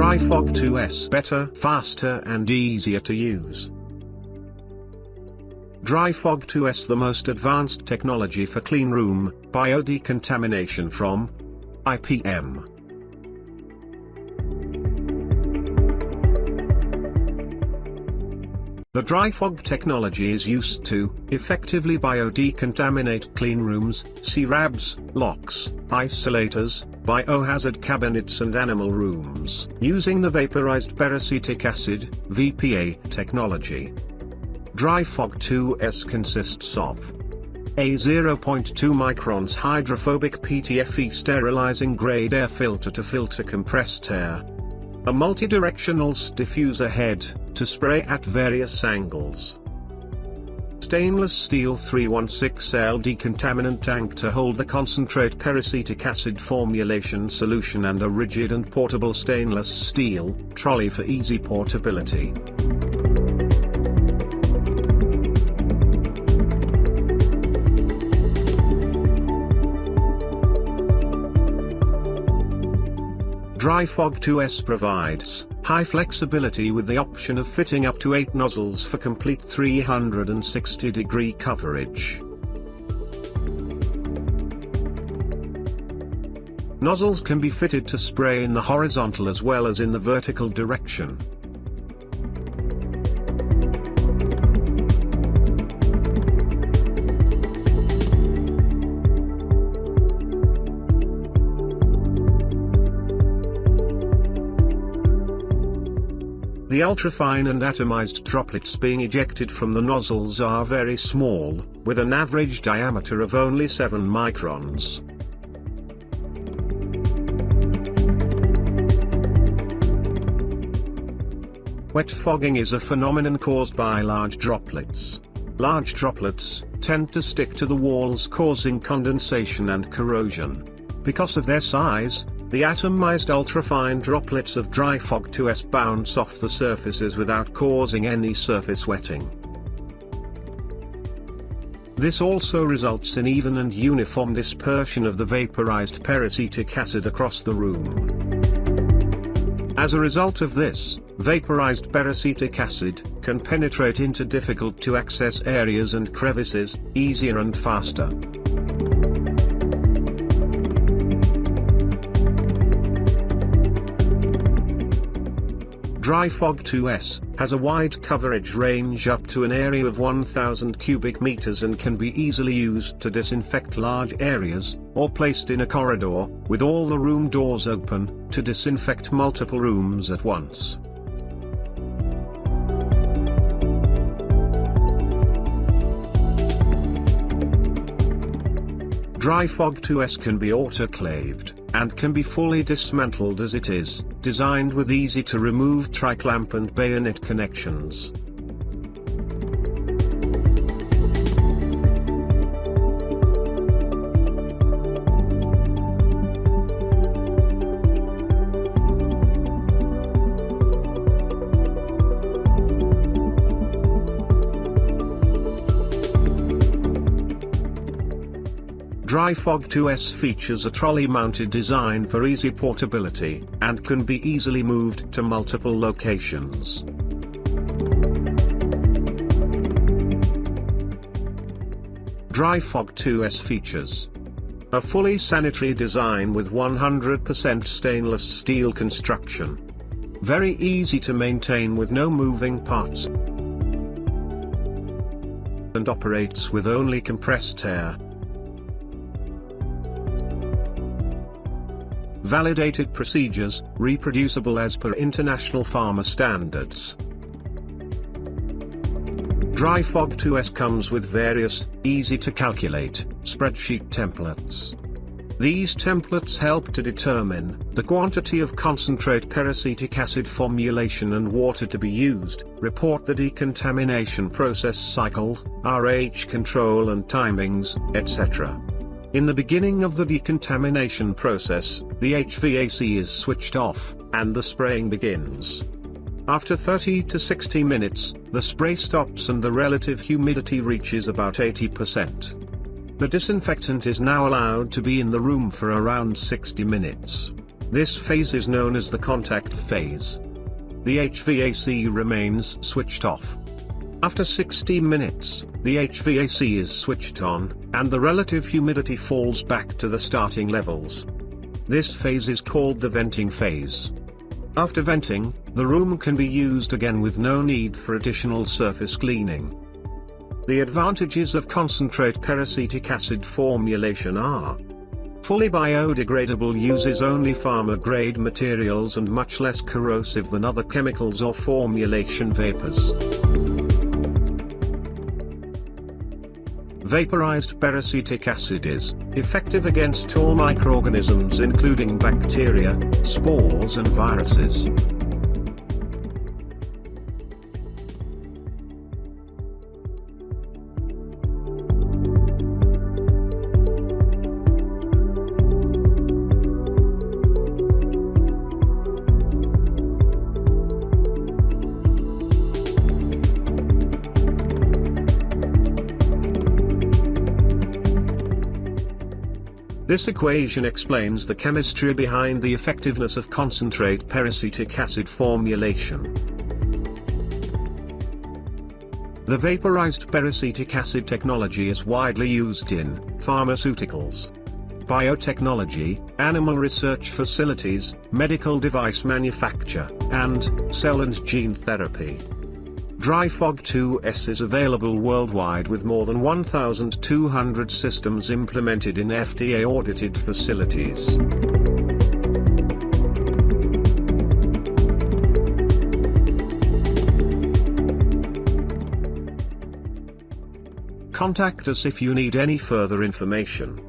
Dry Fog 2S better, faster and easier to use. Dry Fog 2S, the most advanced technology for clean room bio-decontamination from IPM. The dry fog technology is used to effectively bio-decontaminate clean rooms, CRABs, locks, isolators, biohazard cabinets and animal rooms, using the vaporized peracetic acid (VPA) technology. Dry Fog 2S consists of a 0.2 microns hydrophobic PTFE sterilizing grade air filter to filter compressed air, a multidirectional diffuser head to spray at various angles, stainless steel 316L decontaminant tank to hold the concentrate peracetic acid formulation solution, and a rigid and portable stainless steel trolley for easy portability. Dry Fog 2S provides high flexibility with the option of fitting up to 8 nozzles for complete 360-degree coverage. Nozzles can be fitted to spray in the horizontal as well as in the vertical direction. The ultrafine and atomized droplets being ejected from the nozzles are very small, with an average diameter of only 7 microns. Wet fogging is a phenomenon caused by large droplets. Large droplets tend to stick to the walls, causing condensation and corrosion. Because of their size, the atomized ultrafine droplets of Dry Fog 2S bounce off the surfaces without causing any surface wetting. This also results in even and uniform dispersion of the vaporized peracetic acid across the room. As a result of this, vaporized peracetic acid can penetrate into difficult to access areas and crevices easier and faster. Dry Fog 2S has a wide coverage range up to an area of 1,000 cubic meters and can be easily used to disinfect large areas, or placed in a corridor, with all the room doors open, to disinfect multiple rooms at once. Dry Fog 2S can be autoclaved, and can be fully dismantled as it is designed with easy to remove tri-clamp and bayonet connections. Dry Fog 2S features a trolley-mounted design for easy portability, and can be easily moved to multiple locations. Dry Fog 2S features a fully sanitary design with 100% stainless steel construction. Very easy to maintain with no moving parts, and operates with only compressed air. Validated procedures, reproducible as per international pharma standards. Dry Fog 2S comes with various, easy-to-calculate, spreadsheet templates. These templates help to determine the quantity of concentrate peracetic acid formulation and water to be used, report the decontamination process cycle, RH control and timings, etc. In the beginning of the decontamination process, the HVAC is switched off, and the spraying begins. After 30 to 60 minutes, the spray stops and the relative humidity reaches about 80%. The disinfectant is now allowed to be in the room for around 60 minutes. This phase is known as the contact phase. The HVAC remains switched off. After 60 minutes, the HVAC is switched on, and the relative humidity falls back to the starting levels. This phase is called the venting phase. After venting, the room can be used again with no need for additional surface cleaning. The advantages of concentrate peracetic acid formulation are: fully biodegradable, uses only pharma-grade materials and much less corrosive than other chemicals or formulation vapors. Vaporized peracetic acid is effective against all microorganisms including bacteria, spores and viruses. This equation explains the chemistry behind the effectiveness of concentrate peracetic acid formulation. The vaporized peracetic acid technology is widely used in pharmaceuticals, biotechnology, animal research facilities, medical device manufacture, and cell and gene therapy. Dry Fog 2S is available worldwide with more than 1,200 systems implemented in FDA-audited facilities. Contact us if you need any further information.